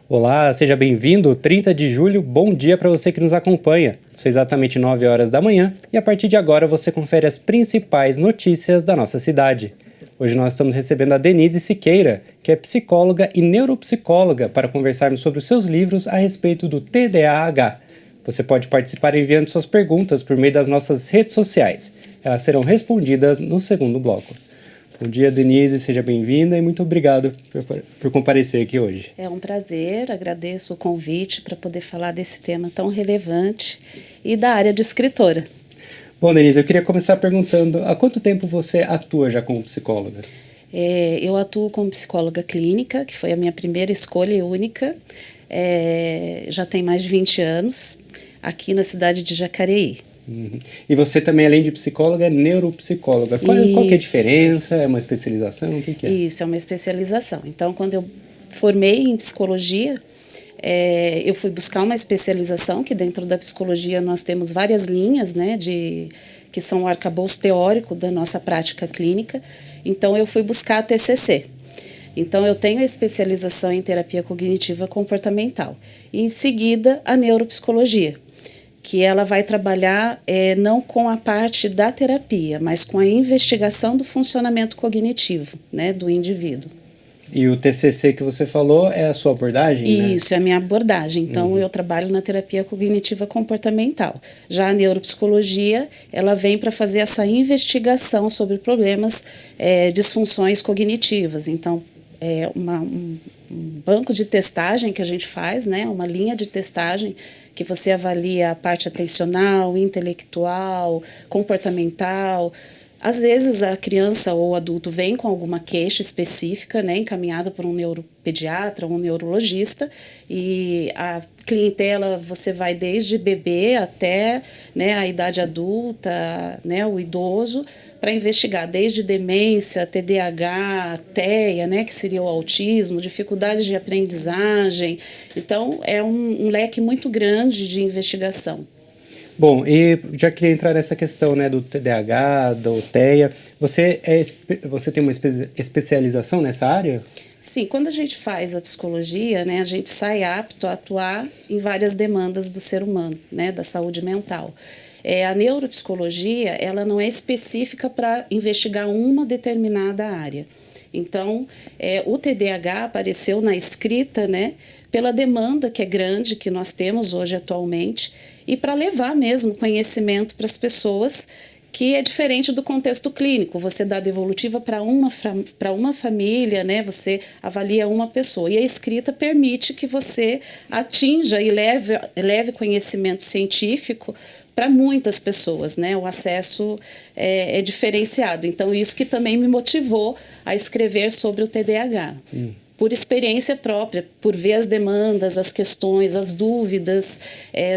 Olá, seja bem-vindo. 30 de julho, bom dia para você que nos acompanha. São exatamente 9 horas da manhã e a partir de agora você confere as principais notícias da nossa cidade. Hoje nós estamos recebendo a Denise Siqueira, que é psicóloga e neuropsicóloga, para conversarmos sobre os seus livros a respeito do TDAH. Você pode participar enviando suas perguntas por meio das nossas redes sociais. Elas serão respondidas no segundo bloco. Bom dia, Denise, seja bem-vinda e muito obrigado por comparecer aqui hoje. É um prazer, agradeço o convite para poder falar desse tema tão relevante e da área de escritora. Bom, Denise, eu queria começar perguntando, há quanto tempo você atua já como psicóloga? Eu atuo como psicóloga clínica, que foi a minha primeira escolha e única, já tem mais de 20 anos, aqui na cidade de Jacareí. Uhum. E você também, além de psicóloga, é neuropsicóloga. Qual que é a diferença? É uma especialização? O que é? Isso, é uma especialização. Então, quando eu formei em psicologia, eu fui buscar uma especialização, que dentro da psicologia nós temos várias linhas, né, que são o arcabouço teórico da nossa prática clínica. Então, eu fui buscar a TCC. Então, eu tenho a especialização em terapia cognitiva comportamental. E, em seguida, a neuropsicologia, que ela vai trabalhar não com a parte da terapia, mas com a investigação do funcionamento cognitivo, né, do indivíduo. E o TCC que você falou é a sua abordagem, Isso, né? é a minha abordagem. Então, eu trabalho na terapia cognitiva comportamental. Já a neuropsicologia, ela vem para fazer essa investigação sobre problemas, disfunções cognitivas. Então, é um banco de testagem que a gente faz, né, uma linha de testagem que você avalia a parte atencional, intelectual, comportamental. Às vezes a criança ou o adulto vem com alguma queixa específica, né, encaminhada por um neuropediatra, um neurologista, e a clientela você vai desde bebê até, né, a idade adulta, né, o idoso, para investigar desde demência, TDAH, TEA, né, que seria o autismo, dificuldades de aprendizagem. Então, é um leque muito grande de investigação. Bom, e já queria entrar nessa questão, né, do TDAH, do TEA. Você tem uma especialização nessa área? Sim, quando a gente faz a psicologia, né, a gente sai apto a atuar em várias demandas do ser humano, né, da saúde mental. A neuropsicologia, ela não é específica para investigar uma determinada área. Então, o TDAH apareceu na escrita, né, pela demanda que é grande, que nós temos hoje atualmente, e para levar mesmo conhecimento para as pessoas, que é diferente do contexto clínico. Você dá devolutiva para uma família, né? Você avalia uma pessoa. E a escrita permite que você atinja e leve conhecimento científico para muitas pessoas, né? O acesso é diferenciado. Então, isso que também me motivou a escrever sobre o TDAH. Por experiência própria, por ver as demandas, as questões, as dúvidas.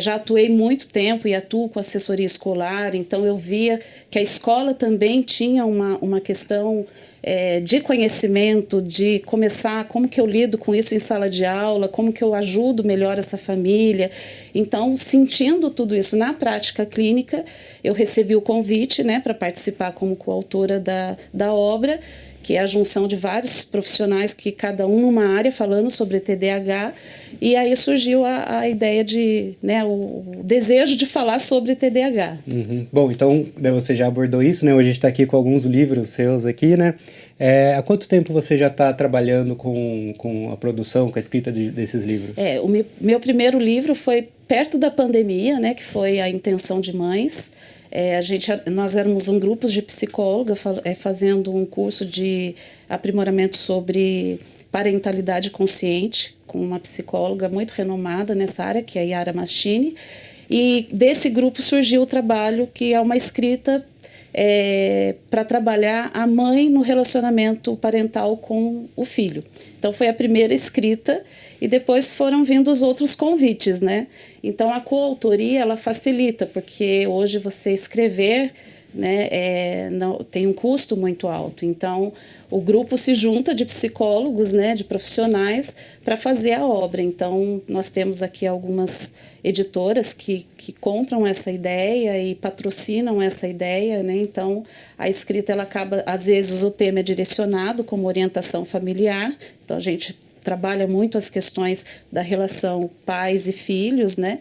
Já atuei muito tempo e atuo com assessoria escolar, então eu via que a escola também tinha uma questão de conhecimento, de começar, como que eu lido com isso em sala de aula, como que eu ajudo melhor essa família. Então, sentindo tudo isso na prática clínica, eu recebi o convite, né, para participar como coautora da obra, que é a junção de vários profissionais, que cada um numa área, falando sobre TDAH, e aí surgiu a ideia de, né, o desejo de falar sobre TDAH. Uhum. Bom, então você já abordou isso, né? Hoje a gente está aqui com alguns livros seus aqui, né? Há quanto tempo você já está trabalhando com a produção, com a escrita desses livros? O meu primeiro livro foi perto da pandemia, né, que foi A Intenção de Mães. Nós éramos um grupo de psicólogas fazendo um curso de aprimoramento sobre parentalidade consciente, com uma psicóloga muito renomada nessa área, que é a Yara Mastini. E desse grupo surgiu o trabalho, que é uma escrita para trabalhar a mãe no relacionamento parental com o filho. Então, foi a primeira escrita e depois foram vindo os outros convites, né? Então, a coautoria, ela facilita, porque hoje você escrever, né, tem um custo muito alto. Então, o grupo se junta de psicólogos, né, de profissionais, para fazer a obra. Então, nós temos aqui algumas editoras que compram essa ideia e patrocinam essa ideia, né? Então, a escrita, ela acaba, às vezes o tema é direcionado como orientação familiar, então a gente trabalha muito as questões da relação pais e filhos, né?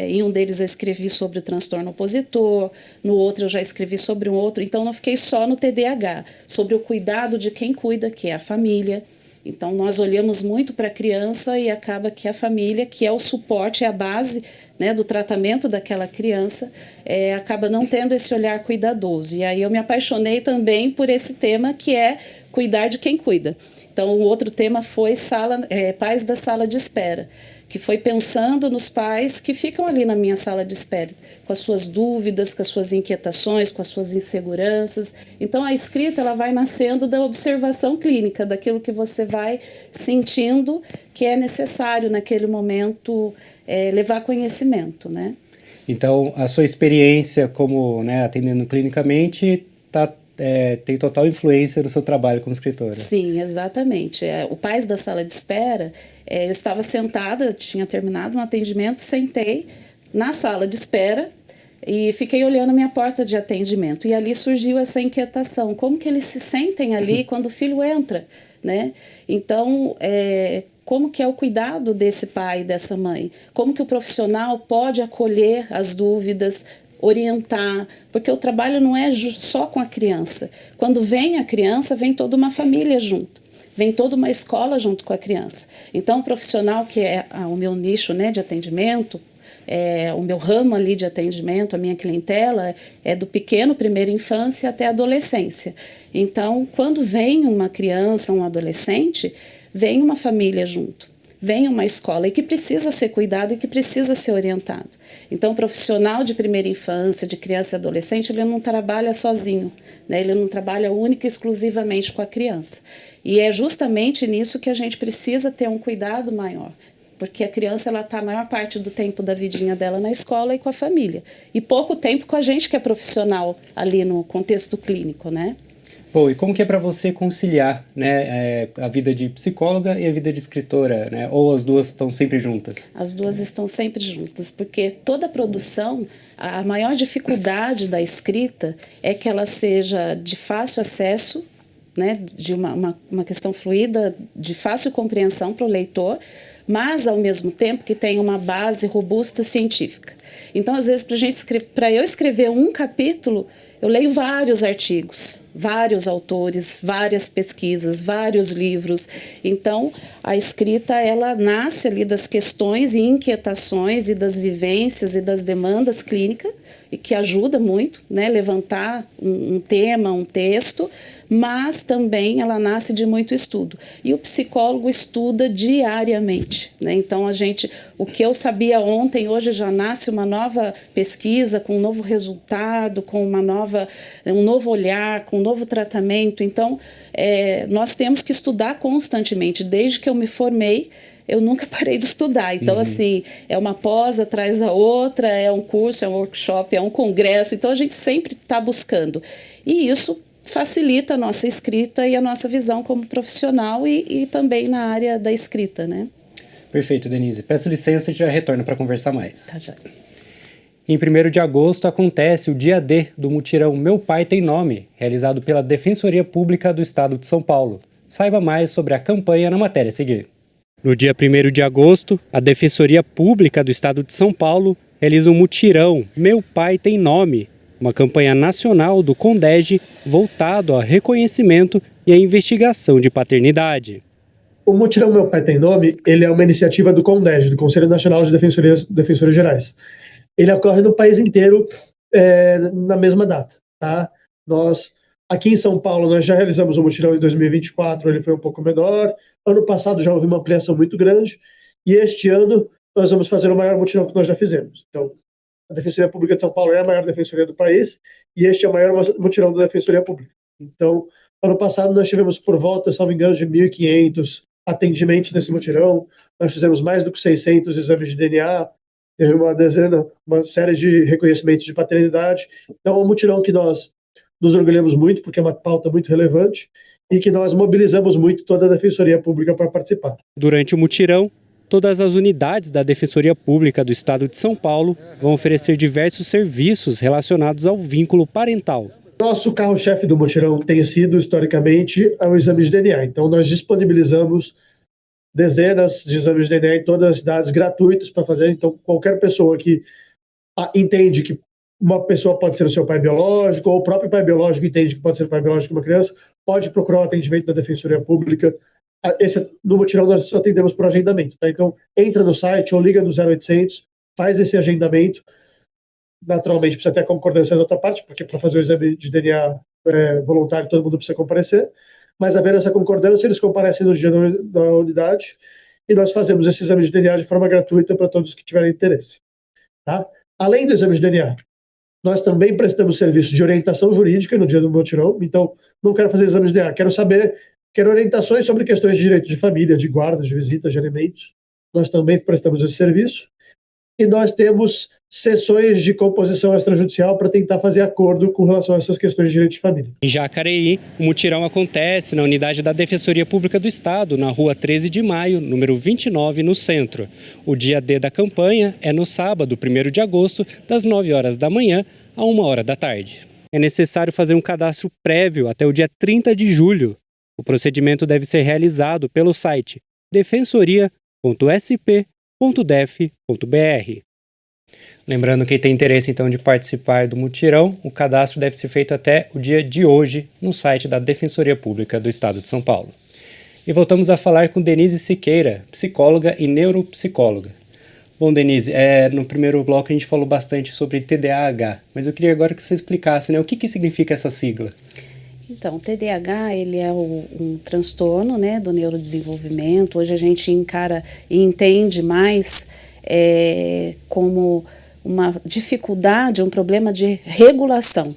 Em um deles eu escrevi sobre o transtorno opositor, no outro eu já escrevi sobre um outro, então não fiquei só no TDAH, sobre o cuidado de quem cuida, que é a família. Então nós olhamos muito para a criança e acaba que a família, que é o suporte, é a base, né, do tratamento daquela criança, acaba não tendo esse olhar cuidadoso. E aí eu me apaixonei também por esse tema, que é cuidar de quem cuida. Então o outro tema foi pais da sala de espera, que foi pensando nos pais que ficam ali na minha sala de espera, com as suas dúvidas, com as suas inquietações, com as suas inseguranças. Então, a escrita ela vai nascendo da observação clínica, daquilo que você vai sentindo que é necessário naquele momento levar conhecimento, né? Então, a sua experiência como, né, atendendo clinicamente tem total influência no seu trabalho como escritora. Sim, exatamente. O Pais da Sala de Espera, eu estava sentada, eu tinha terminado um atendimento, sentei na sala de espera e fiquei olhando a minha porta de atendimento. E ali surgiu essa inquietação, como que eles se sentem ali quando o filho entra, né? Então, como que é o cuidado desse pai e dessa mãe? Como que o profissional pode acolher as dúvidas, orientar, porque o trabalho não é só com a criança. Quando vem a criança, vem toda uma família junto, vem toda uma escola junto com a criança. Então, o profissional, que é o meu nicho, né, de atendimento, o meu ramo ali de atendimento, a minha clientela, é do pequeno, primeira infância até a adolescência. Então, quando vem uma criança, um adolescente, vem uma família junto. Vem uma escola e que precisa ser cuidado e que precisa ser orientado. Então, o profissional de primeira infância, de criança e adolescente, ele não trabalha sozinho, né? Ele não trabalha única e exclusivamente com a criança. E é justamente nisso que a gente precisa ter um cuidado maior, porque a criança está a maior parte do tempo da vidinha dela na escola e com a família. E pouco tempo com a gente que é profissional ali no contexto clínico, né? Pô, e como que é para você conciliar, né, a vida de psicóloga e a vida de escritora, né? Ou as duas estão sempre juntas? As duas estão sempre juntas, porque toda produção, a maior dificuldade da escrita é que ela seja de fácil acesso, né, de uma questão fluida, de fácil compreensão para o leitor, mas, ao mesmo tempo, que tenha uma base robusta científica. Então, às vezes, para eu escrever um capítulo, eu leio vários artigos, vários autores, várias pesquisas, vários livros. Então, a escrita, ela nasce ali das questões e inquietações e das vivências e das demandas clínicas, e que ajuda muito, né, levantar um tema, um texto, mas também ela nasce de muito estudo. E o psicólogo estuda diariamente, né? Então, o que eu sabia ontem, hoje já nasce uma nova pesquisa, com um novo resultado, com um novo olhar, com um novo tratamento. Então, nós temos que estudar constantemente. Desde que eu me formei, eu nunca parei de estudar. Então, assim, é uma pós atrás da outra, é um curso, é um workshop, é um congresso. Então, a gente sempre está buscando. E isso facilita a nossa escrita e a nossa visão como profissional e também na área da escrita, né? Perfeito, Denise. Peço licença e já retorno para conversar mais. Tá, já. Em 1º de agosto acontece o dia D do mutirão Meu Pai Tem Nome, realizado pela Defensoria Pública do Estado de São Paulo. Saiba mais sobre a campanha na matéria a seguir. No dia 1º de agosto, a Defensoria Pública do Estado de São Paulo realiza um mutirão Meu Pai Tem Nome, uma campanha nacional do CONDEG voltado ao reconhecimento e à investigação de paternidade. O mutirão Meu Pai Tem Nome, ele é uma iniciativa do CONDEG, do Conselho Nacional de Defensorias Gerais. Ele ocorre no país inteiro na mesma data, tá? Nós, aqui em São Paulo, nós já realizamos o mutirão em 2024, ele foi um pouco menor. Ano passado já houve uma ampliação muito grande, e este ano nós vamos fazer o maior mutirão que nós já fizemos. Então, a Defensoria Pública de São Paulo é a maior defensoria do país, e este é o maior mutirão da Defensoria Pública. Então, ano passado nós tivemos por volta, se não me engano, de 1.500 atendimentos nesse mutirão. Nós fizemos mais do que 600 exames de DNA, teve uma série de reconhecimentos de paternidade. Então, é um mutirão que nós nos orgulhamos muito, porque é uma pauta muito relevante, e que nós mobilizamos muito toda a Defensoria Pública para participar. Durante o mutirão, todas as unidades da Defensoria Pública do Estado de São Paulo vão oferecer diversos serviços relacionados ao vínculo parental. Nosso carro-chefe do mutirão tem sido, historicamente, o exame de DNA. Então, nós disponibilizamos dezenas de exames de DNA em todas as cidades gratuitos para fazer. Então, qualquer pessoa que entende que uma pessoa pode ser o seu pai biológico, ou o próprio pai biológico entende que pode ser o pai biológico de uma criança, pode procurar o atendimento da Defensoria Pública. No mutirão nós atendemos por agendamento, tá? Então, entra no site ou liga no 0800, faz esse agendamento. Naturalmente, precisa ter a concordância da outra parte, porque para fazer o exame de DNA voluntário, todo mundo precisa comparecer. Mas, havendo essa concordância, eles comparecem no dia da unidade e nós fazemos esse exame de DNA de forma gratuita para todos que tiverem interesse. Tá? Além do exame de DNA, nós também prestamos serviço de orientação jurídica no dia do mutirão. Então, não quero fazer exame de DNA, quero orientações sobre questões de direito de família, de guarda, de visita, de alimentos. Nós também prestamos esse serviço. E nós temos sessões de composição extrajudicial para tentar fazer acordo com relação a essas questões de direito de família. Em Jacareí, o mutirão acontece na unidade da Defensoria Pública do Estado, na rua 13 de maio, número 29, no centro. O dia D da campanha é no sábado, 1º de agosto, das 9 horas da manhã a 1 hora da tarde. É necessário fazer um cadastro prévio até o dia 30 de julho. O procedimento deve ser realizado pelo site defensoria.sp.def.br. Lembrando que quem tem interesse então de participar do mutirão, o cadastro deve ser feito até o dia de hoje no site da Defensoria Pública do Estado de São Paulo. E voltamos a falar com Denise Siqueira, psicóloga e neuropsicóloga. Bom, Denise, no primeiro bloco a gente falou bastante sobre TDAH, mas eu queria agora que você explicasse, né, o que significa essa sigla? Então, o TDAH, ele é um transtorno, né, do neurodesenvolvimento. Hoje a gente encara e entende mais como uma dificuldade, um problema de regulação.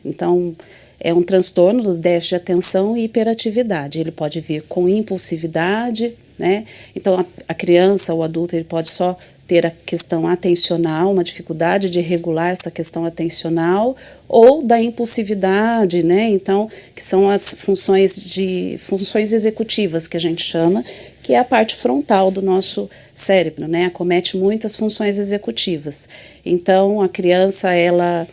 Então, é um transtorno do déficit de atenção e hiperatividade. Ele pode vir com impulsividade, né? Então, a criança, o adulto, ele pode só ter a questão atencional, uma dificuldade de regular essa questão atencional, ou da impulsividade, né? Então, que são as funções executivas que a gente chama, que é a parte frontal do nosso cérebro, né? Acomete muitas funções executivas. Então, a criança, ela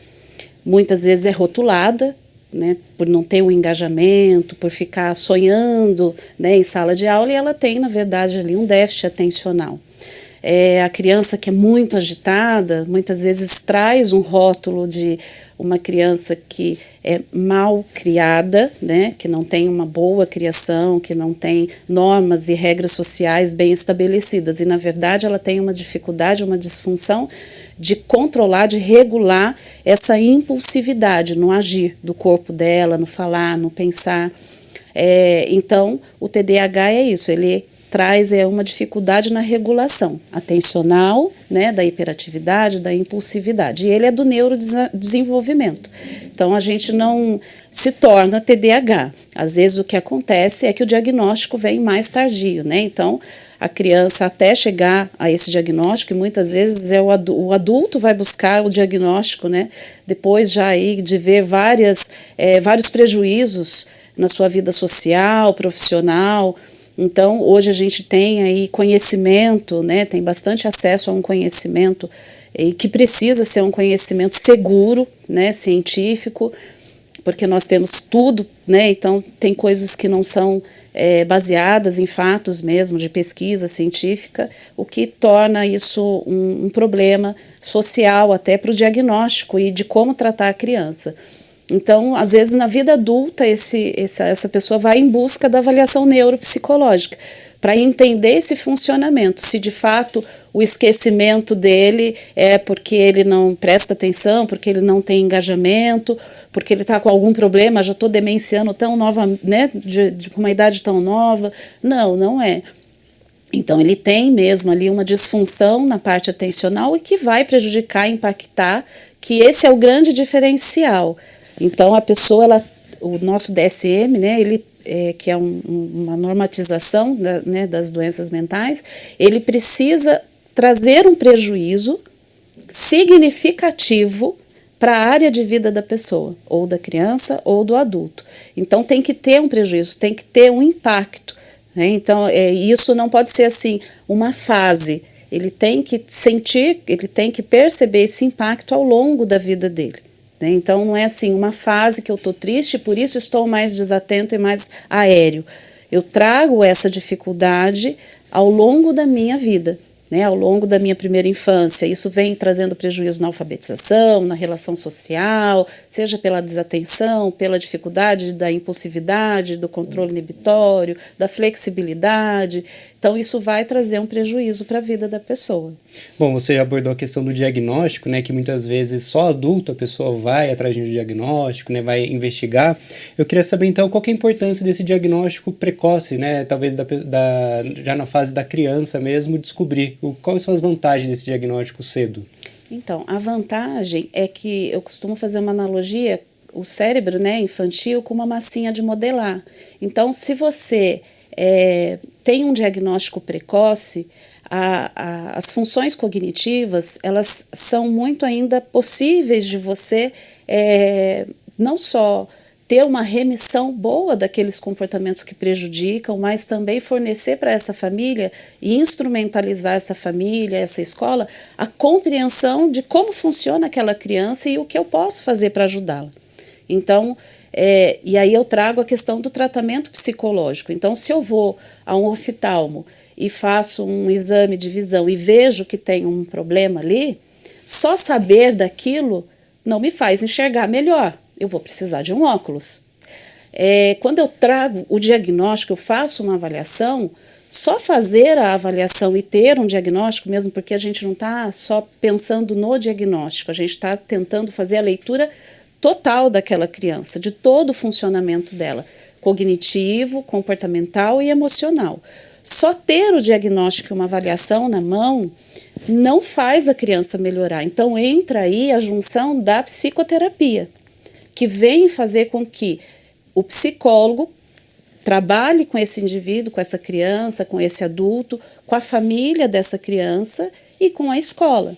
muitas vezes é rotulada, né, por não ter um engajamento, por ficar sonhando, né, em sala de aula, e ela tem, na verdade, ali um déficit atencional. A criança que é muito agitada, muitas vezes traz um rótulo de uma criança que é mal criada, né, que não tem uma boa criação, que não tem normas e regras sociais bem estabelecidas. E, na verdade, ela tem uma dificuldade, uma disfunção de controlar, de regular essa impulsividade no agir do corpo dela, no falar, no pensar. Então, o TDAH é isso, ele traz uma dificuldade na regulação atencional, né, da hiperatividade, da impulsividade. E ele é do neurodesenvolvimento. Então, a gente não se torna TDAH. Às vezes, o que acontece é que o diagnóstico vem mais tardio, né? Então, a criança, até chegar a esse diagnóstico, e muitas vezes o adulto vai buscar o diagnóstico, né, depois já aí de ver vários prejuízos na sua vida social, profissional. Então, hoje a gente tem aí conhecimento, né, tem bastante acesso a um conhecimento e que precisa ser um conhecimento seguro, né, científico, porque nós temos tudo, né, então tem coisas que não são baseadas em fatos mesmo, de pesquisa científica, o que torna isso um problema social até para o diagnóstico e de como tratar a criança. Então, às vezes, na vida adulta, essa pessoa vai em busca da avaliação neuropsicológica, para entender esse funcionamento, se de fato o esquecimento dele é porque ele não presta atenção, porque ele não tem engajamento, porque ele está com algum problema, já estou demenciando tão nova, né, com uma idade tão nova. Não, não é. Então, ele tem mesmo ali uma disfunção na parte atencional e que vai prejudicar, impactar, que esse é o grande diferencial. Então, a pessoa, o nosso DSM, né, ele que é uma normatização né, das doenças mentais, ele precisa trazer um prejuízo significativo para a área de vida da pessoa, ou da criança ou do adulto. Então, tem que ter um prejuízo, tem que ter um impacto, né? Então, isso não pode ser assim uma fase. Ele tem que sentir, ele tem que perceber esse impacto ao longo da vida dele. Então, não é assim uma fase que eu estou triste, por isso estou mais desatento e mais aéreo. Eu trago essa dificuldade ao longo da minha vida, né, ao longo da minha primeira infância. Isso vem trazendo prejuízo na alfabetização, na relação social, seja pela desatenção, pela dificuldade da impulsividade, do controle inibitório, da flexibilidade. Então, isso vai trazer um prejuízo para a vida da pessoa. Bom, você abordou a questão do diagnóstico, né, que muitas vezes só adulto a pessoa vai atrás de um diagnóstico, né, vai investigar. Eu queria saber, então, qual que é a importância desse diagnóstico precoce, né, talvez já na fase da criança mesmo, descobrir quais são as vantagens desse diagnóstico cedo. Então, a vantagem é que eu costumo fazer uma analogia, o cérebro, né, infantil, com uma massinha de modelar. Então, se você tem um diagnóstico precoce, as funções cognitivas, elas são muito ainda possíveis de você não só ter uma remissão boa daqueles comportamentos que prejudicam, mas também fornecer para essa família e instrumentalizar essa família, essa escola, a compreensão de como funciona aquela criança e o que eu posso fazer para ajudá-la. Então, e aí eu trago a questão do tratamento psicológico. Então, se eu vou a um oftalmo e faço um exame de visão e vejo que tem um problema ali, só saber daquilo não me faz enxergar melhor. Eu vou precisar de um óculos. Quando eu trago o diagnóstico, eu faço uma avaliação, só fazer a avaliação e ter um diagnóstico, mesmo porque a gente não está só pensando no diagnóstico, a gente está tentando fazer a leitura total daquela criança, de todo o funcionamento dela, cognitivo, comportamental e emocional. Só ter o diagnóstico e uma avaliação na mão não faz a criança melhorar. Então entra aí a junção da psicoterapia, que vem fazer com que o psicólogo trabalhe com esse indivíduo, com essa criança, com esse adulto, com a família dessa criança e com a escola.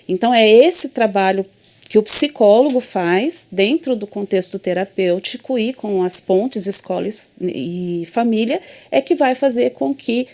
Então é esse trabalho que o psicólogo faz dentro do contexto terapêutico e com as pontes escola e família é que vai fazer com que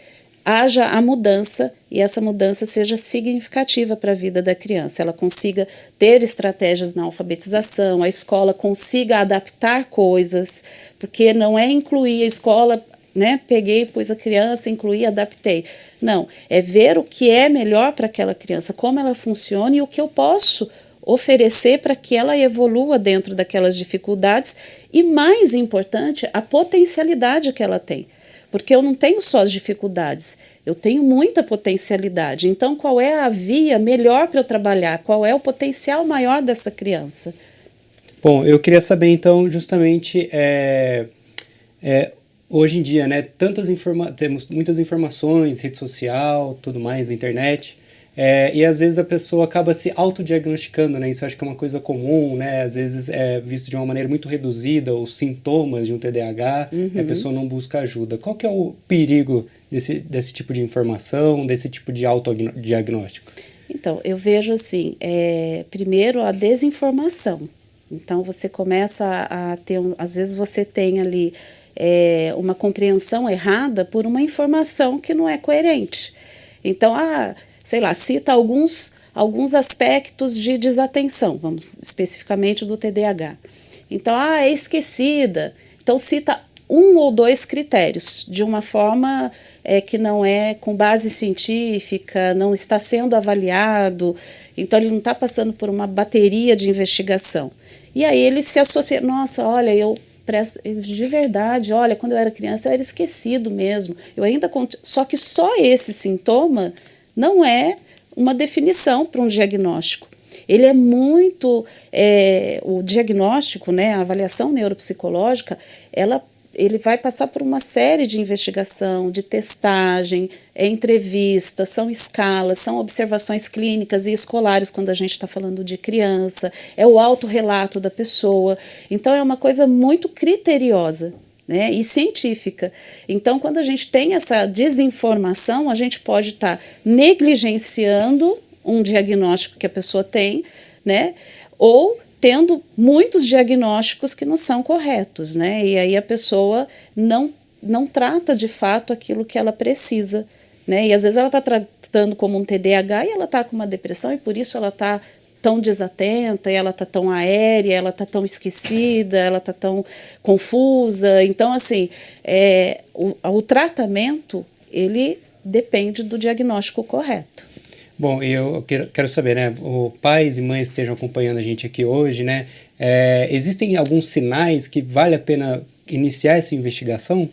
haja a mudança e essa mudança seja significativa para a vida da criança. Ela consiga ter estratégias na alfabetização, a escola consiga adaptar coisas, porque não é incluir a escola, né, peguei, pus a criança, incluí, adaptei. Não, é ver o que é melhor para aquela criança, como ela funciona e o que eu posso oferecer para que ela evolua dentro daquelas dificuldades e, mais importante, a potencialidade que ela tem. Porque eu não tenho só as dificuldades, eu tenho muita potencialidade. Então, qual é a via melhor para eu trabalhar? Qual é o potencial maior dessa criança? Bom, eu queria saber, então, justamente, hoje em dia, né, temos muitas informações, rede social, tudo mais, internet, e às vezes a pessoa acaba se autodiagnosticando, né? Isso acho que é uma coisa comum, né? Às vezes é visto de uma maneira muito reduzida os sintomas de um TDAH, e a pessoa não busca ajuda. Qual que é o perigo desse tipo de informação, desse tipo de autodiagnóstico? Então, eu vejo assim, primeiro a desinformação. Então, você começa a ter, às vezes você tem ali uma compreensão errada por uma informação que não é coerente. Então, sei lá, cita alguns aspectos de desatenção, vamos especificamente do TDAH. Então, é esquecida. Então, cita 1 ou 2 critérios, de uma forma que não é com base científica, não está sendo avaliado, então ele não está passando por uma bateria de investigação. E aí ele se associa, nossa, olha, de verdade, olha, quando eu era criança eu era esquecido mesmo, só que só esse sintoma não é uma definição para um diagnóstico. Ele é muito, o diagnóstico, né, a avaliação neuropsicológica, ele vai passar por uma série de investigação, de testagem, entrevista, são escalas, são observações clínicas e escolares quando a gente está falando de criança, é o autorrelato da pessoa. Então é uma coisa muito criteriosa, né, e científica. Então, quando a gente tem essa desinformação, a gente pode estar negligenciando um diagnóstico que a pessoa tem, né, ou tendo muitos diagnósticos que não são corretos, né, e aí a pessoa não trata de fato aquilo que ela precisa, né, e às vezes ela está tratando como um TDAH e ela está com uma depressão e por isso ela está tão desatenta, ela está tão aérea, ela está tão esquecida, ela está tão confusa. Então, assim, o tratamento, ele depende do diagnóstico correto. Bom, eu quero saber, né, pais e mães que estejam acompanhando a gente aqui hoje, né, existem alguns sinais que vale a pena iniciar essa investigação?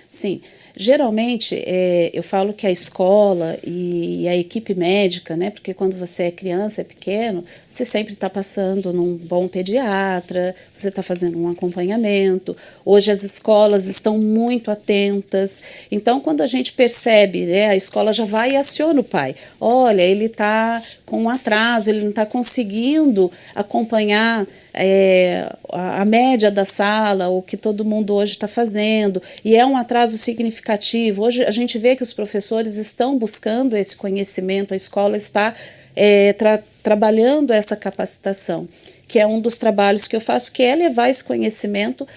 Sim. Geralmente, eu falo que a escola e a equipe médica, né, porque quando você é criança, é pequeno, você sempre está passando num bom pediatra, você está fazendo um acompanhamento. Hoje as escolas estão muito atentas. Então, quando a gente percebe, né, a escola já vai e aciona o pai. Olha, ele está com um atraso, ele não está conseguindo acompanhar a média da sala, o que todo mundo hoje está fazendo, e é um atraso significativo. Hoje a gente vê que os professores estão buscando esse conhecimento, a escola está trabalhando essa capacitação, que é um dos trabalhos que eu faço, que é levar esse conhecimento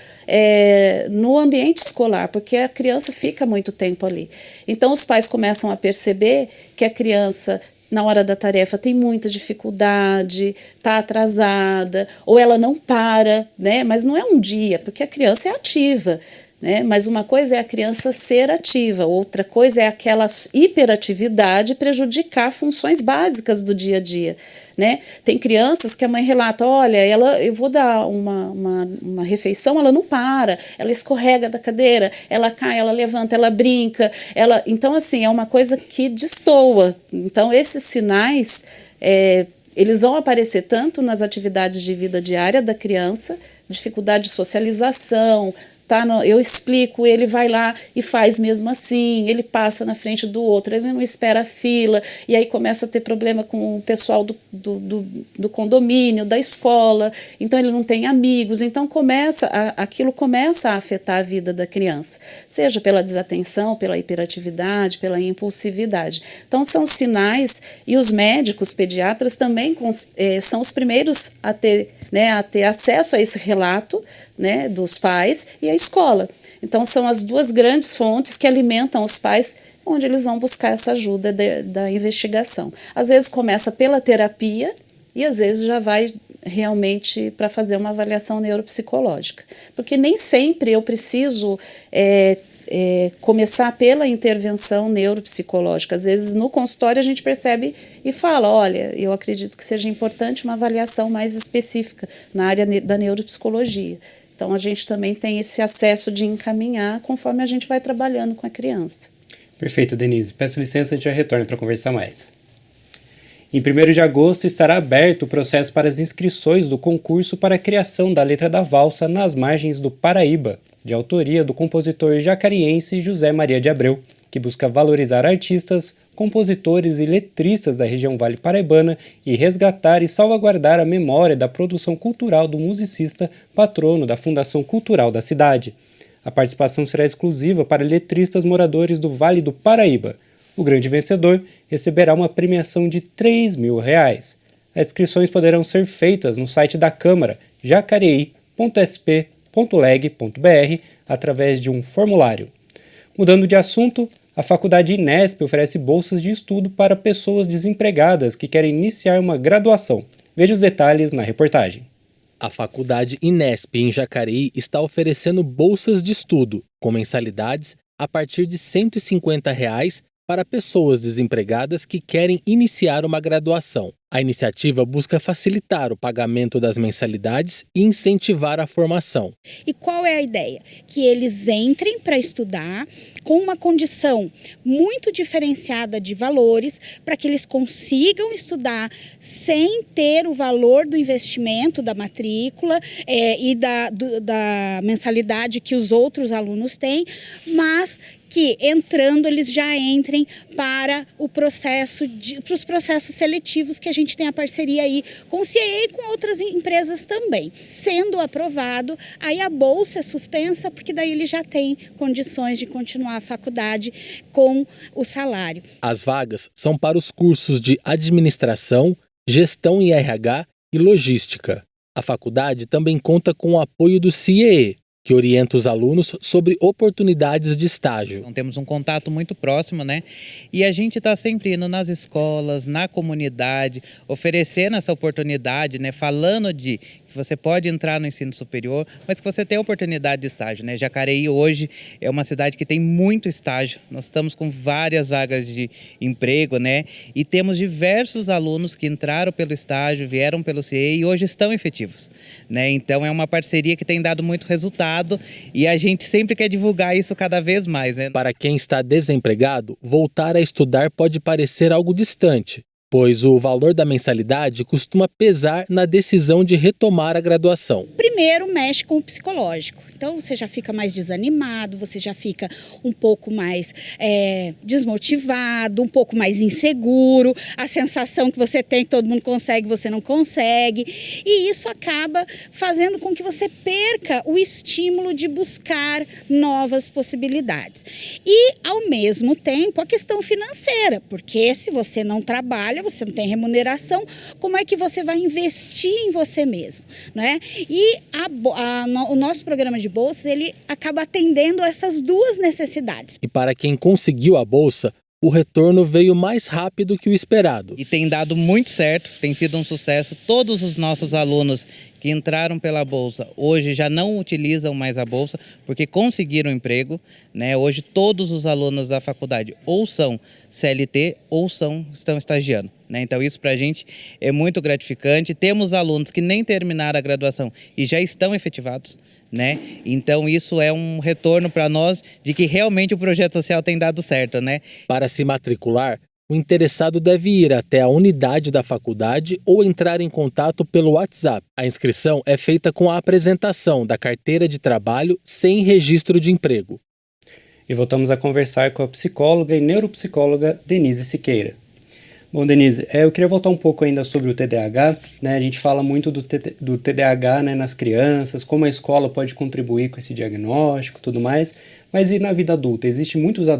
no ambiente escolar, porque a criança fica muito tempo ali. Então os pais começam a perceber que a criança, na hora da tarefa, tem muita dificuldade, está atrasada, ou ela não para, né? Mas não é um dia, porque a criança é ativa, né? Mas uma coisa é a criança ser ativa, outra coisa é aquela hiperatividade prejudicar funções básicas do dia a dia, né? Tem crianças que a mãe relata, olha, eu vou dar uma refeição, ela não para, ela escorrega da cadeira, ela cai, ela levanta, ela brinca, então assim, é uma coisa que destoa. Então esses sinais, eles vão aparecer tanto nas atividades de vida diária da criança, dificuldade de socialização, eu explico, ele vai lá e faz mesmo assim, ele passa na frente do outro, ele não espera a fila, e aí começa a ter problema com o pessoal do condomínio, da escola, então ele não tem amigos, então aquilo começa a afetar a vida da criança, seja pela desatenção, pela hiperatividade, pela impulsividade. Então são sinais, e os médicos, pediatras também são os primeiros a ter acesso a esse relato, né, dos pais e a escola. Então são as duas grandes fontes que alimentam os pais, onde eles vão buscar essa ajuda da investigação. Às vezes começa pela terapia e às vezes já vai realmente para fazer uma avaliação neuropsicológica. Porque nem sempre eu preciso começar pela intervenção neuropsicológica. Às vezes no consultório a gente percebe e fala, olha, eu acredito que seja importante uma avaliação mais específica na área da neuropsicologia. Então a gente também tem esse acesso de encaminhar conforme a gente vai trabalhando com a criança. Perfeito, Denise. Peço licença, a gente já retorna para conversar mais. Em 1º de agosto estará aberto o processo para as inscrições do concurso para a criação da letra da valsa Nas Margens do Paraíba, de autoria do compositor jacariense José Maria de Abreu, que busca valorizar artistas, compositores e letristas da região Vale Paraibana e resgatar e salvaguardar a memória da produção cultural do musicista patrono da Fundação Cultural da cidade. A participação será exclusiva para letristas moradores do Vale do Paraíba. O grande vencedor receberá uma premiação de R$3.000. As inscrições poderão ser feitas no site da Câmara, jacareí.sp.leg.br, através de um formulário. Mudando de assunto, a Faculdade Inesp oferece bolsas de estudo para pessoas desempregadas que querem iniciar uma graduação. Veja os detalhes na reportagem. A Faculdade Inesp em Jacareí está oferecendo bolsas de estudo, com mensalidades a partir de R$ 150 para pessoas desempregadas que querem iniciar uma graduação. A iniciativa busca facilitar o pagamento das mensalidades e incentivar a formação. E qual é a ideia? Que eles entrem para estudar com uma condição muito diferenciada de valores, para que eles consigam estudar sem ter o valor do investimento, da matrícula e da mensalidade que os outros alunos têm, mas que entrando eles já entrem para os processos seletivos que a gente tem a parceria aí com o CIE e com outras empresas também. Sendo aprovado, aí a bolsa é suspensa, porque daí ele já tem condições de continuar a faculdade com o salário. As vagas são para os cursos de Administração, Gestão em RH e Logística. A faculdade também conta com o apoio do CIE, que orienta os alunos sobre oportunidades de estágio. Então, temos um contato muito próximo, né? E a gente está sempre indo nas escolas, na comunidade, oferecendo essa oportunidade, né? Falando de que você pode entrar no ensino superior, mas que você tem oportunidade de estágio, né? Jacareí hoje é uma cidade que tem muito estágio. Nós estamos com várias vagas de emprego, né? E temos diversos alunos que entraram pelo estágio, vieram pelo CIE e hoje estão efetivos, né? Então é uma parceria que tem dado muito resultado e a gente sempre quer divulgar isso cada vez mais, né? Para quem está desempregado, voltar a estudar pode parecer algo distante, pois o valor da mensalidade costuma pesar na decisão de retomar a graduação. Primeiro mexe com o psicológico, então você já fica mais desanimado, você já fica um pouco mais desmotivado, um pouco mais inseguro, a sensação que você tem que todo mundo consegue, você não consegue, e isso acaba fazendo com que você perca o estímulo de buscar novas possibilidades. E, ao mesmo tempo, a questão financeira, porque se você não trabalha, você não tem remuneração, como é que você vai investir em você mesmo, né? E o nosso programa de bolsas, ele acaba atendendo essas duas necessidades. E para quem conseguiu a bolsa, o retorno veio mais rápido que o esperado. E tem dado muito certo, tem sido um sucesso. Todos os nossos alunos que entraram pela Bolsa hoje já não utilizam mais a Bolsa porque conseguiram emprego, né? Hoje todos os alunos da faculdade ou são CLT ou estão estagiando, né? Então isso para a gente é muito gratificante. Temos alunos que nem terminaram a graduação e já estão efetivados, né? Então isso é um retorno para nós de que realmente o projeto social tem dado certo, né? Para se matricular, o interessado deve ir até a unidade da faculdade ou entrar em contato pelo WhatsApp. A inscrição é feita com a apresentação da carteira de trabalho sem registro de emprego. E voltamos a conversar com a psicóloga e neuropsicóloga Denise Siqueira. Bom, Denise, eu queria voltar um pouco ainda sobre o TDAH, né? A gente fala muito do TDAH, né, nas crianças, como a escola pode contribuir com esse diagnóstico e tudo mais, mas e na vida adulta? Existem muitos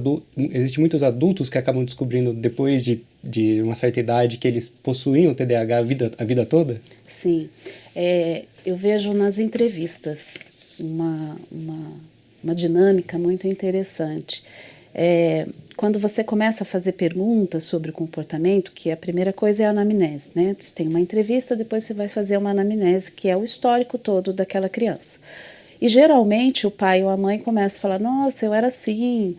adultos que acabam descobrindo depois de uma certa idade que eles possuíam o TDAH a vida toda? Sim, eu vejo nas entrevistas uma dinâmica muito interessante. Quando você começa a fazer perguntas sobre o comportamento, que a primeira coisa é a anamnese, né? Você tem uma entrevista, depois você vai fazer uma anamnese, que é o histórico todo daquela criança. E geralmente o pai ou a mãe começa a falar, nossa, eu era assim.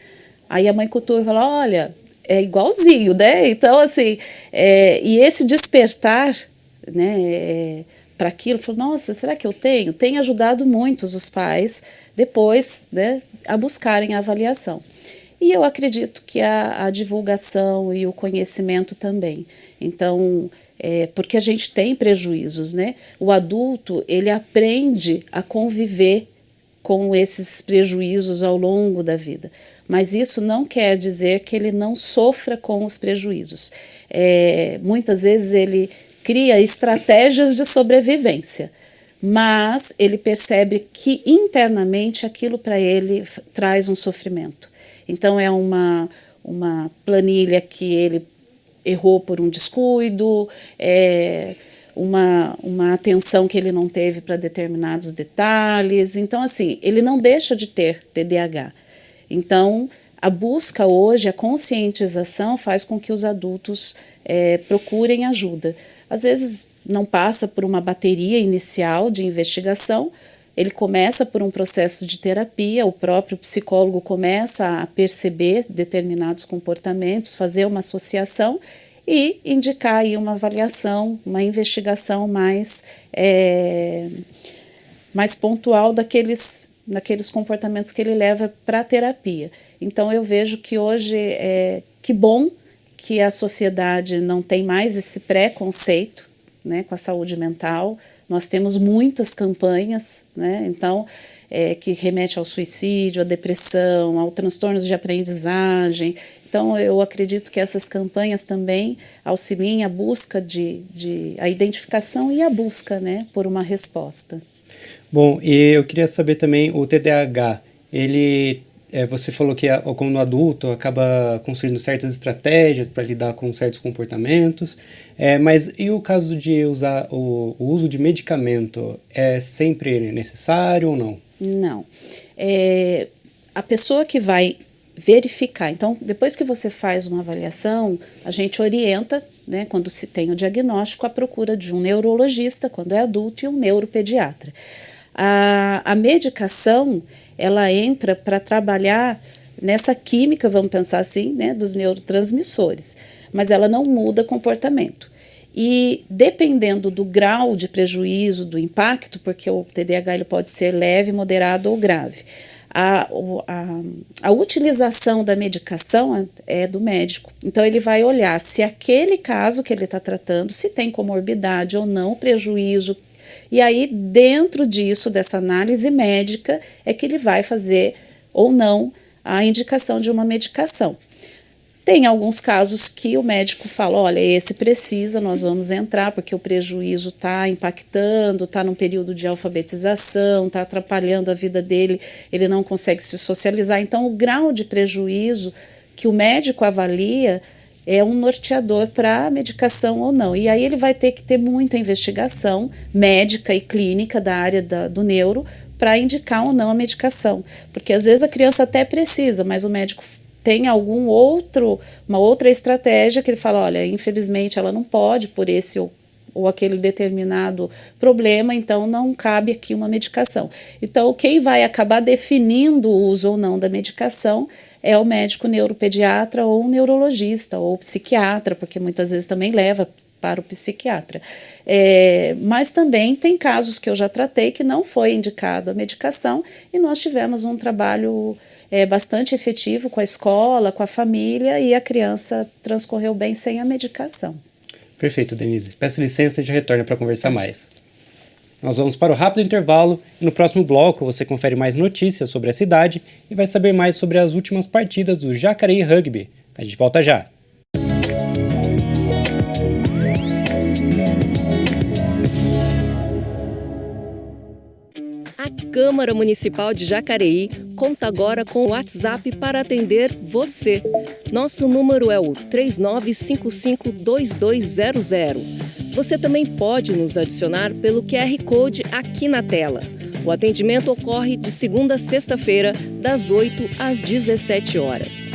Aí a mãe cutua e fala, olha, é igualzinho, né? Então, assim, e esse despertar, né, para aquilo, falou, nossa, será que eu tenho? Tem ajudado muitos os pais depois, né, a buscarem a avaliação. E eu acredito que a divulgação e o conhecimento também. Então, porque a gente tem prejuízos, né? O adulto, ele aprende a conviver com esses prejuízos ao longo da vida. Mas isso não quer dizer que ele não sofra com os prejuízos. Muitas vezes ele cria estratégias de sobrevivência, mas ele percebe que internamente aquilo para ele traz um sofrimento. Então é uma planilha que ele errou por um descuido, uma atenção que ele não teve para determinados detalhes. Então, assim, ele não deixa de ter TDAH. Então, a busca hoje, a conscientização faz com que os adultos procurem ajuda. Às vezes não passa por uma bateria inicial de investigação, ele começa por um processo de terapia, o próprio psicólogo começa a perceber determinados comportamentos, fazer uma associação e indicar aí uma avaliação, uma investigação mais pontual daqueles comportamentos que ele leva para a terapia. Então eu vejo que hoje, que bom que a sociedade não tem mais esse preconceito, né, com a saúde mental. Nós temos muitas campanhas, né, então, que remete ao suicídio, à depressão, ao transtornos de aprendizagem. Então, eu acredito que essas campanhas também auxiliem a busca a identificação e a busca, né, por uma resposta. Bom, e eu queria saber também, o TDAH, ele Você falou que, como adulto, acaba construindo certas estratégias para lidar com certos comportamentos, mas e o caso de usar o uso de medicamento, é sempre necessário ou não? Não. A pessoa que vai verificar, então, depois que você faz uma avaliação, a gente orienta, né, quando se tem o diagnóstico, a procura de um neurologista, quando é adulto, e um neuropediatra. A medicação, ela entra para trabalhar nessa química, vamos pensar assim, né, dos neurotransmissores, mas ela não muda comportamento. E dependendo do grau de prejuízo, do impacto, porque o TDAH ele pode ser leve, moderado ou grave, a utilização da medicação é do médico. Então, ele vai olhar se aquele caso que ele está tratando, se tem comorbidade ou não, prejuízo. E aí, dentro disso, dessa análise médica, é que ele vai fazer ou não a indicação de uma medicação. Tem alguns casos que o médico fala, olha, esse precisa, nós vamos entrar, porque o prejuízo está impactando, está num período de alfabetização, está atrapalhando a vida dele, ele não consegue se socializar. Então, o grau de prejuízo que o médico avalia é um norteador para a medicação ou não. E aí ele vai ter que ter muita investigação médica e clínica da área do neuro para indicar ou não a medicação. Porque às vezes a criança até precisa, mas o médico tem uma outra estratégia que ele fala, olha, infelizmente ela não pode por esse ou aquele determinado problema, então não cabe aqui uma medicação. Então, quem vai acabar definindo o uso ou não da medicação é o médico neuropediatra ou o neurologista ou o psiquiatra, porque muitas vezes também leva para o psiquiatra. Mas também tem casos que eu já tratei que não foi indicado a medicação e nós tivemos um trabalho bastante efetivo com a escola, com a família, e a criança transcorreu bem sem a medicação. Perfeito, Denise. Peço licença e a gente retorna para conversar mais. Nós vamos para o rápido intervalo e no próximo bloco você confere mais notícias sobre a cidade e vai saber mais sobre as últimas partidas do Jacareí Rugby. A gente volta já. A Câmara Municipal de Jacareí conta agora com o WhatsApp para atender você. Nosso número é o 39552200. Você também pode nos adicionar pelo QR Code aqui na tela. O atendimento ocorre de segunda a sexta-feira, das 8 às 17 horas.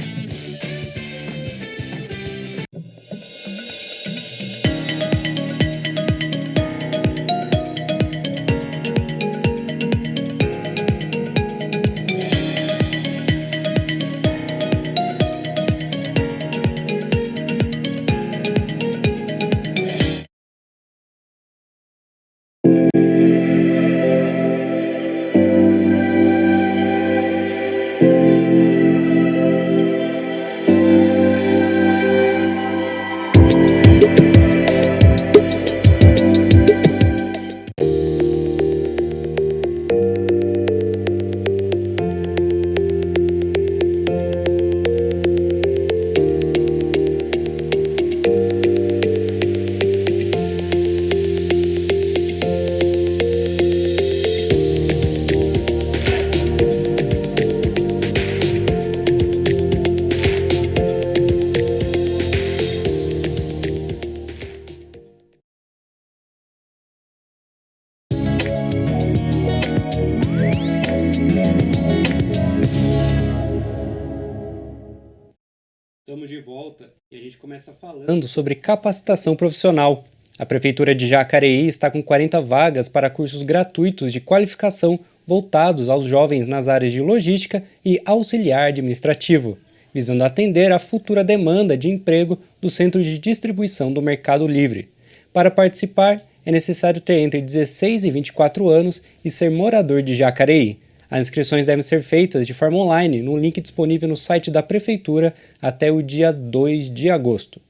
Estamos de volta e a gente começa falando sobre capacitação profissional. A Prefeitura de Jacareí está com 40 vagas para cursos gratuitos de qualificação voltados aos jovens nas áreas de logística e auxiliar administrativo, visando atender à futura demanda de emprego do Centro de Distribuição do Mercado Livre. Para participar, é necessário ter entre 16 e 24 anos e ser morador de Jacareí. As inscrições devem ser feitas de forma online no link disponível no site da Prefeitura até o dia 2 de agosto.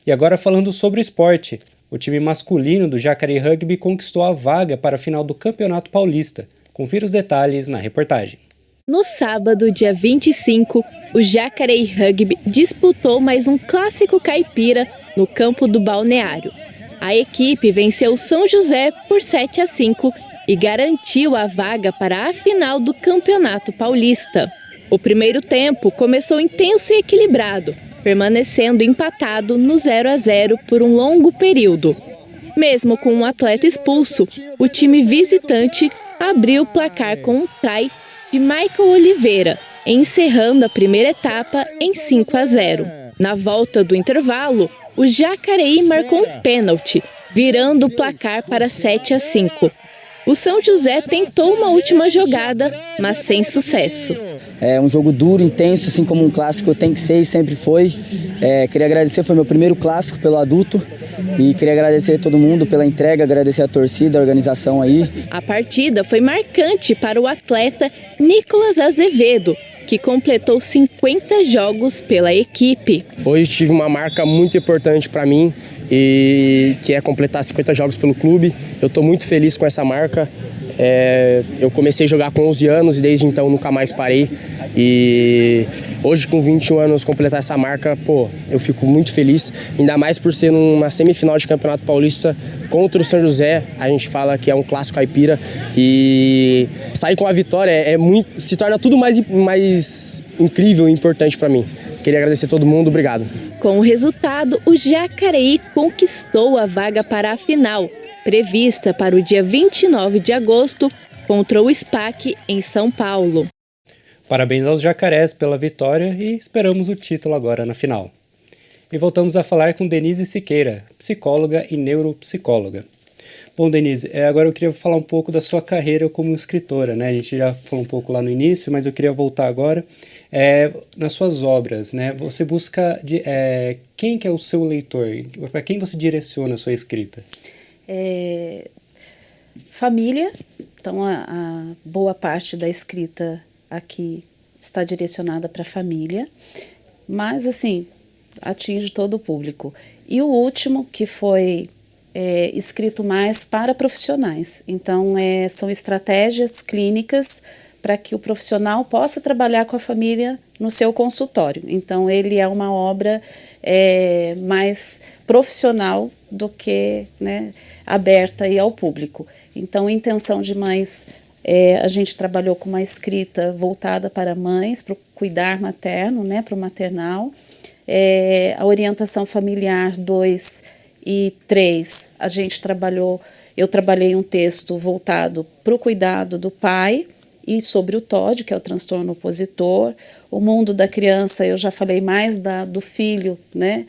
E agora falando sobre esporte, o time masculino do Jacareí Rugby conquistou a vaga para a final do Campeonato Paulista. Confira os detalhes na reportagem. No sábado, dia 25, o Jacareí Rugby disputou mais um clássico caipira no campo do Balneário. A equipe venceu São José por 7-5 e garantiu a vaga para a final do Campeonato Paulista. O primeiro tempo começou intenso e equilibrado, permanecendo empatado no 0-0 por um longo período. Mesmo com um atleta expulso, o time visitante abriu o placar com um try de Michael Oliveira, encerrando a primeira etapa em 5-0. Na volta do intervalo, o Jacareí marcou um pênalti, virando o placar para 7-5. O São José tentou uma última jogada, mas sem sucesso. É um jogo duro, intenso, assim como um clássico tem que ser e sempre foi. Queria agradecer, foi meu primeiro clássico pelo adulto. E queria agradecer a todo mundo pela entrega, agradecer a torcida, a organização aí. A partida foi marcante para o atleta Nicolas Azevedo, que completou 50 jogos pela equipe. Hoje tive uma marca muito importante para mim, e que é completar 50 jogos pelo clube. Eu estou muito feliz com essa marca. Eu comecei a jogar com 11 anos e desde então nunca mais parei. E hoje, com 21 anos, completar essa marca, eu fico muito feliz. Ainda mais por ser numa semifinal de Campeonato Paulista contra o São José. A gente fala que é um clássico caipira. E sair com a vitória se torna tudo mais incrível e importante para mim. Queria agradecer a todo mundo, obrigado. Com o resultado, o Jacareí conquistou a vaga para a final, prevista para o dia 29 de agosto, contra o SPAC em São Paulo. Parabéns aos jacarés pela vitória e esperamos o título agora na final. E voltamos a falar com Denise Siqueira, psicóloga e neuropsicóloga. Bom, Denise, agora eu queria falar um pouco da sua carreira como escritora, né? A gente já falou um pouco lá no início, mas eu queria voltar agora. Nas suas obras, né? Você busca quem que é o seu leitor? Para quem você direciona a sua escrita? Família. Então, a boa parte da escrita aqui está direcionada para a família, mas, assim, atinge todo o público. E o último, que foi escrito mais para profissionais. Então, são estratégias clínicas para que o profissional possa trabalhar com a família no seu consultório. Então, ele é uma obra mais profissional do que, né, aberta aí ao público. Então, Intenção de Mães, a gente trabalhou com uma escrita voltada para mães, para o cuidar materno, né, para o maternal. A Orientação Familiar 2 e 3, eu trabalhei um texto voltado para o cuidado do pai e sobre o TOD, que é o transtorno opositor. O Mundo da Criança, eu já falei mais do filho, né,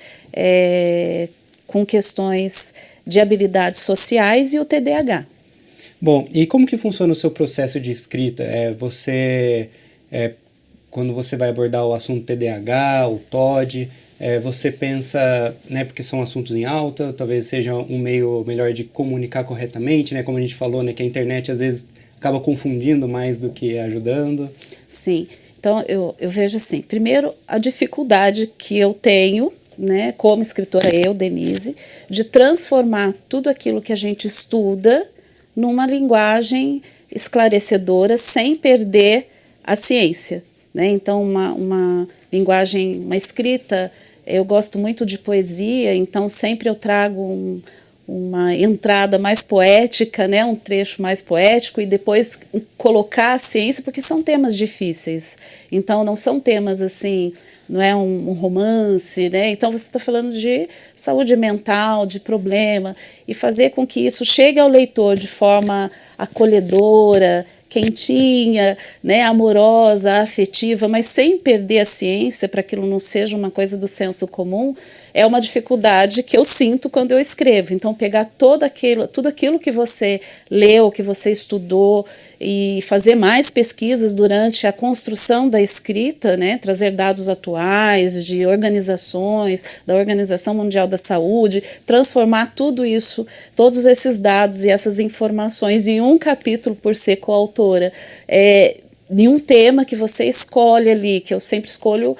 com questões de habilidades sociais, e o TDAH. Bom, e como que funciona o seu processo de escrita? Quando você vai abordar o assunto TDAH, o TOD, você pensa, né, porque são assuntos em alta, talvez seja um meio melhor de comunicar corretamente, né, como a gente falou, né, que a internet às vezes acaba confundindo mais do que ajudando. Sim, então eu vejo assim, primeiro a dificuldade que eu tenho, né, como escritora, Denise, de transformar tudo aquilo que a gente estuda numa linguagem esclarecedora sem perder a ciência, né? Então, uma linguagem, uma escrita, eu gosto muito de poesia, então sempre eu trago uma entrada mais poética, né? Um trecho mais poético, e depois colocar a ciência, porque são temas difíceis. Então, não são temas assim, não é um romance, né? Então você está falando de saúde mental, de problema, e fazer com que isso chegue ao leitor de forma acolhedora, quentinha, né, amorosa, afetiva, mas sem perder a ciência, para que aquilo não seja uma coisa do senso comum, é uma dificuldade que eu sinto quando eu escrevo. Então, pegar tudo aquilo que você leu, que você estudou, e fazer mais pesquisas durante a construção da escrita, né, trazer dados atuais de organizações, da Organização Mundial da Saúde, transformar tudo isso, todos esses dados e essas informações em um capítulo, por ser coautora, em um tema que você escolhe ali, que eu sempre escolho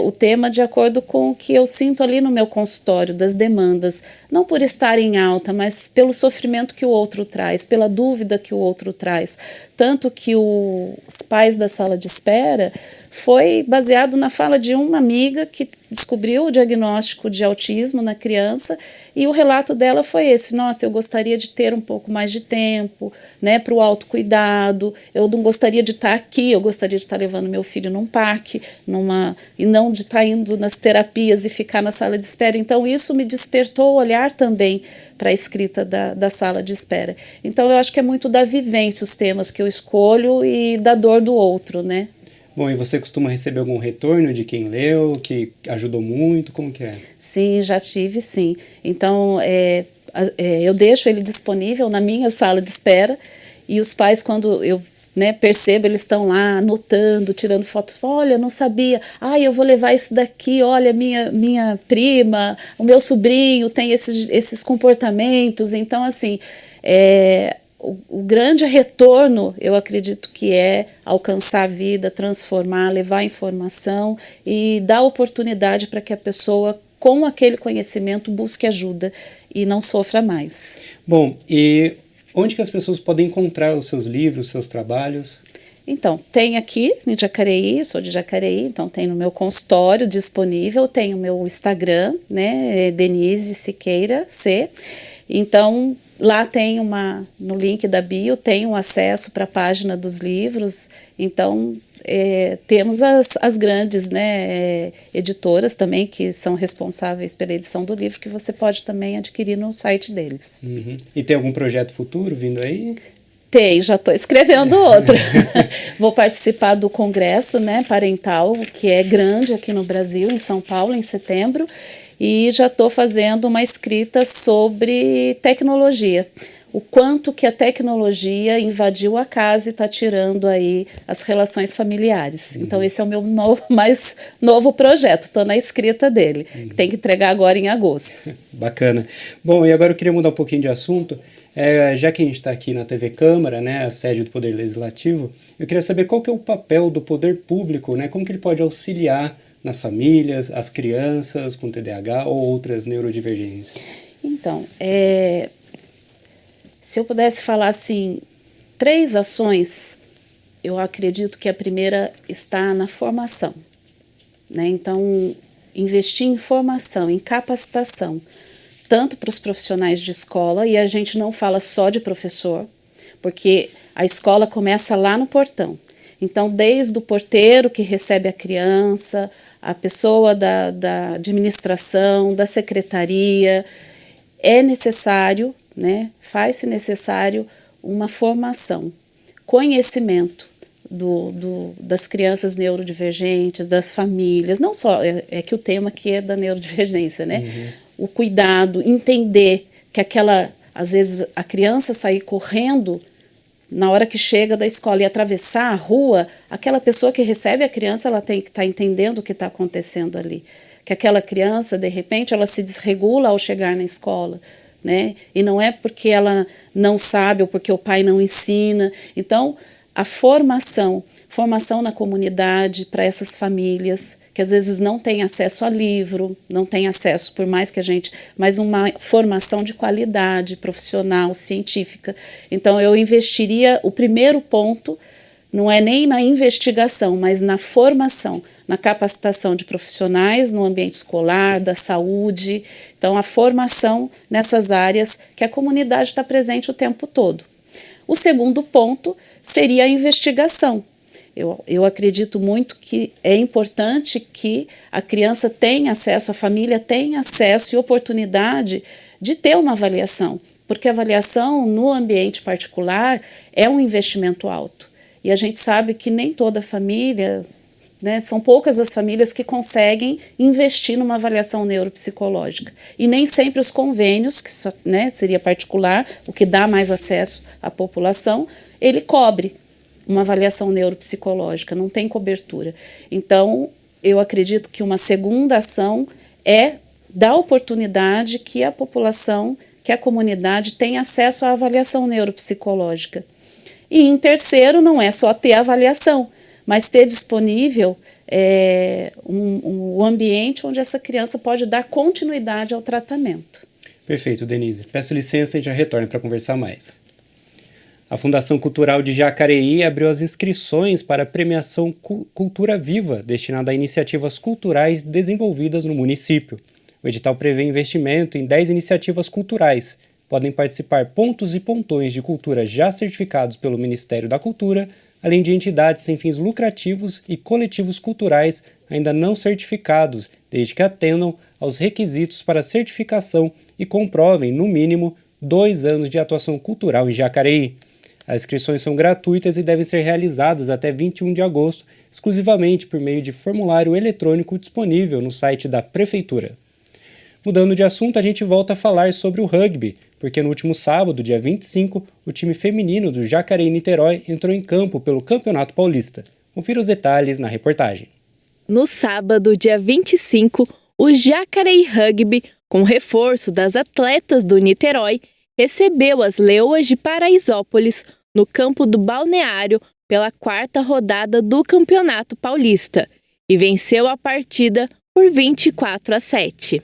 o tema de acordo com o que eu sinto ali no meu consultório, das demandas, não por estar em alta, mas pelo sofrimento que o outro traz, pela dúvida que o outro traz. Tanto que os pais da sala de espera foi baseado na fala de uma amiga que descobriu o diagnóstico de autismo na criança, e o relato dela foi esse: nossa, eu gostaria de ter um pouco mais de tempo, né, para o autocuidado, eu não gostaria de estar aqui, eu gostaria de estar levando meu filho num parque, e não de estar indo nas terapias e ficar na sala de espera. Então isso me despertou o olhar também para a escrita da sala de espera. Então eu acho que é muito da vivência os temas que eu escolho e da dor do outro, né? Bom, e você costuma receber algum retorno de quem leu, que ajudou muito? Como que é? Sim, já tive, sim. Então, eu deixo ele disponível na minha sala de espera, e os pais, quando eu percebo, eles estão lá anotando, tirando fotos. Olha, não sabia. Eu vou levar isso daqui. Olha, minha prima, o meu sobrinho tem esses comportamentos. Então, assim, o grande retorno, eu acredito que é alcançar a vida, transformar, levar informação e dar oportunidade para que a pessoa, com aquele conhecimento, busque ajuda e não sofra mais. Bom, e onde que as pessoas podem encontrar os seus livros, os seus trabalhos? Então, tem aqui em Jacareí, sou de Jacareí, então tem no meu consultório disponível, tem o meu Instagram, né, Denise Siqueira C. Então, lá tem no link da bio, tem um acesso para a página dos livros. Então, temos as grandes, né, editoras também, que são responsáveis pela edição do livro, que você pode também adquirir no site deles. Uhum. E tem algum projeto futuro vindo aí? Tem, já estou escrevendo outro. Vou participar do congresso, né, parental, que é grande aqui no Brasil, em São Paulo, em setembro. E já estou fazendo uma escrita sobre tecnologia. O quanto que a tecnologia invadiu a casa e está tirando aí as relações familiares. Então esse é o meu mais novo projeto, estou na escrita dele, que tem que entregar agora em agosto. Bacana. Bom, e agora eu queria mudar um pouquinho de assunto. Já que a gente está aqui na TV Câmara, né, a sede do Poder Legislativo, eu queria saber qual que é o papel do poder público, né, como que ele pode auxiliar nas famílias, as crianças com TDAH ou outras neurodivergências? Então, se eu pudesse falar assim, 3 ações, eu acredito que a primeira está na formação, né? Então, investir em formação, em capacitação, tanto para os profissionais de escola, e a gente não fala só de professor, porque a escola começa lá no portão. Então, desde o porteiro que recebe a criança, a pessoa da administração, da secretaria, é necessário, né, faz-se necessário uma formação, conhecimento das crianças neurodivergentes, das famílias, não só, que o tema aqui é da neurodivergência, né? O cuidado, entender que às vezes a criança sair correndo na hora que chega da escola e atravessar a rua, aquela pessoa que recebe a criança, ela tem que estar entendendo o que está acontecendo ali. Que aquela criança, de repente, ela se desregula ao chegar na escola, né? E não é porque ela não sabe ou porque o pai não ensina. Então, a formação na comunidade para essas famílias que às vezes não têm acesso a livro, não têm acesso, por mais que mas uma formação de qualidade profissional, científica. Então eu investiria, o primeiro ponto não é nem na investigação, mas na formação, na capacitação de profissionais no ambiente escolar, da saúde. Então a formação nessas áreas que a comunidade está presente o tempo todo. O segundo ponto seria a investigação. Eu acredito muito que é importante que a criança tenha acesso, a família tenha acesso e oportunidade de ter uma avaliação, porque a avaliação no ambiente particular é um investimento alto. E a gente sabe que nem toda família, né, são poucas as famílias que conseguem investir numa avaliação neuropsicológica. E nem sempre os convênios, que né, seria particular, o que dá mais acesso à população, ele cobre uma avaliação neuropsicológica, não tem cobertura. Então, eu acredito que uma segunda ação é dar oportunidade que a população, que a comunidade tenha acesso à avaliação neuropsicológica. E em terceiro, não é só ter a avaliação, mas ter disponível um ambiente onde essa criança pode dar continuidade ao tratamento. Perfeito, Denise. Peço licença e já retorno para conversar mais. A Fundação Cultural de Jacareí abriu as inscrições para a premiação Cultura Viva, destinada a iniciativas culturais desenvolvidas no município. O edital prevê investimento em 10 iniciativas culturais. Podem participar pontos e pontões de cultura já certificados pelo Ministério da Cultura, além de entidades sem fins lucrativos e coletivos culturais ainda não certificados, desde que atendam aos requisitos para certificação e comprovem, no mínimo, 2 anos de atuação cultural em Jacareí. As inscrições são gratuitas e devem ser realizadas até 21 de agosto, exclusivamente por meio de formulário eletrônico disponível no site da Prefeitura. Mudando de assunto, a gente volta a falar sobre o rugby, porque no último sábado, dia 25, o time feminino do Jacareí-Niterói entrou em campo pelo Campeonato Paulista. Confira os detalhes na reportagem. No sábado, dia 25, o Jacareí Rugby, com reforço das atletas do Niterói, recebeu as Leoas de Paraisópolis no campo do Balneário pela 4ª rodada do Campeonato Paulista e venceu a partida por 24-7.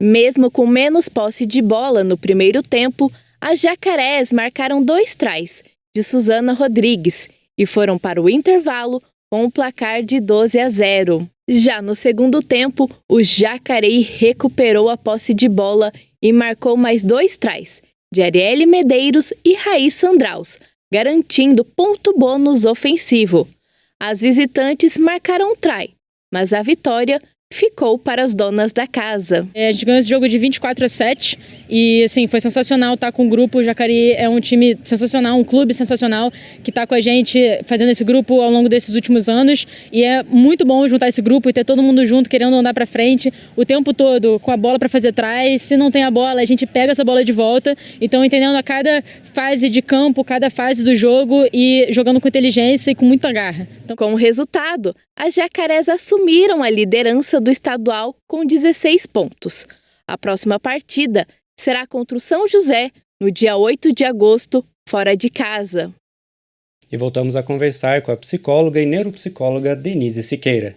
Mesmo com menos posse de bola no primeiro tempo, as jacarés marcaram 2 tries de Suzana Rodrigues e foram para o intervalo com o placar de 12-0. Já no segundo tempo, o Jacareí recuperou a posse de bola e marcou mais 2 tries de Arielle Medeiros e Raíssa Andraus, garantindo ponto bônus ofensivo. As visitantes marcaram um try, mas a vitória ficou para as donas da casa. A gente ganhou esse jogo de 24-7 e assim, foi sensacional estar com o grupo. O Jacareí é um time sensacional, um clube sensacional que está com a gente fazendo esse grupo ao longo desses últimos anos e é muito bom juntar esse grupo e ter todo mundo junto querendo andar para frente o tempo todo com a bola para fazer trás. Se não tem a bola, a gente pega essa bola de volta. Então entendendo a cada fase de campo, cada fase do jogo e jogando com inteligência e com muita garra. Então, com o resultado, as jacarés assumiram a liderança do estadual com 16 pontos. A próxima partida será contra o São José, no dia 8 de agosto, fora de casa. E voltamos a conversar com a psicóloga e neuropsicóloga Denise Siqueira.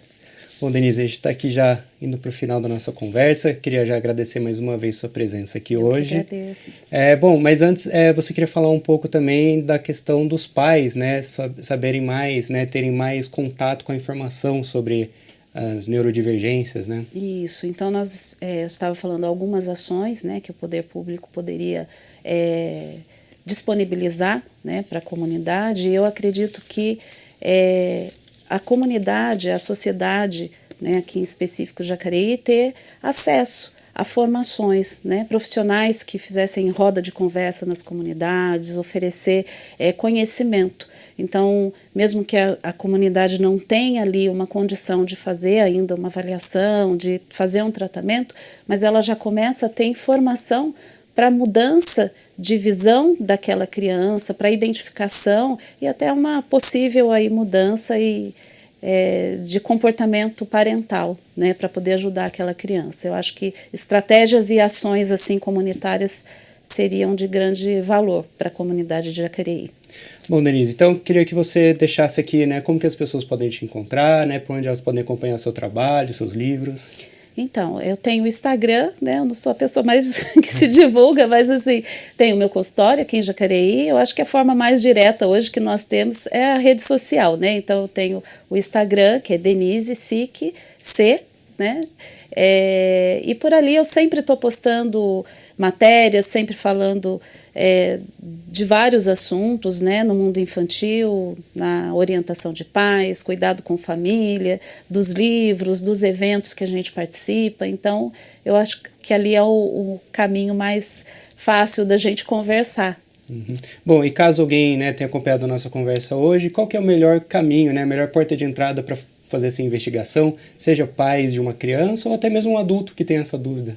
Bom, Denise, a gente está aqui já indo para o final da nossa conversa. Queria já agradecer mais uma vez sua presença aqui hoje. Eu que agradeço. Bom, mas antes você queria falar um pouco também da questão dos pais, né? Saberem mais, né? Terem mais contato com a informação sobre as neurodivergências, né? Isso. Então, eu estava falando algumas ações, né, que o poder público poderia disponibilizar, né, para a comunidade. E eu acredito que a comunidade, a sociedade, né, aqui em específico Jacareí, ter acesso a formações, né, profissionais que fizessem roda de conversa nas comunidades, oferecer conhecimento. Então, mesmo que a comunidade não tenha ali uma condição de fazer ainda uma avaliação, de fazer um tratamento, mas ela já começa a ter informação para mudança de visão daquela criança, para identificação e até uma possível aí mudança de comportamento parental, né, para poder ajudar aquela criança. Eu acho que estratégias e ações assim comunitárias seriam de grande valor para a comunidade de Jacareí. Bom, Denise, então queria que você deixasse aqui, né, como que as pessoas podem te encontrar, né, por onde elas podem acompanhar seu trabalho, seus livros. Então, eu tenho o Instagram, né? Eu não sou a pessoa mais que se divulga, mas assim, tenho o meu consultório aqui em Jacareí. Eu acho que a forma mais direta hoje que nós temos é a rede social, né? Então, eu tenho o Instagram, que é Denise Sic, C, né? E por ali eu sempre estou postando matérias, sempre falando de vários assuntos, né, no mundo infantil, na orientação de pais, cuidado com família, dos livros, dos eventos que a gente participa. Então, eu acho que ali é o caminho mais fácil da gente conversar. Uhum. Bom, e caso alguém, né, tenha acompanhado a nossa conversa hoje, qual que é o melhor caminho, né, a melhor porta de entrada para fazer essa investigação, seja pais de uma criança ou até mesmo um adulto que tenha essa dúvida?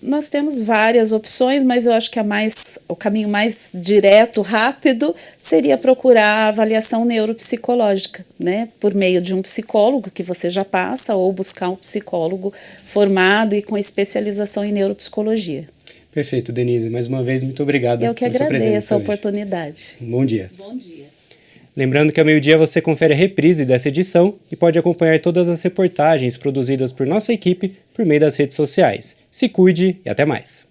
Nós temos várias opções, mas eu acho que o caminho mais direto, rápido, seria procurar a avaliação neuropsicológica, né, por meio de um psicólogo que você já passa, ou buscar um psicólogo formado e com especialização em neuropsicologia. Perfeito, Denise. Mais uma vez, muito obrigado. Eu que agradeço a oportunidade. Bom dia. Bom dia. Lembrando que ao meio-dia você confere a reprise dessa edição e pode acompanhar todas as reportagens produzidas por nossa equipe por meio das redes sociais. Se cuide e até mais!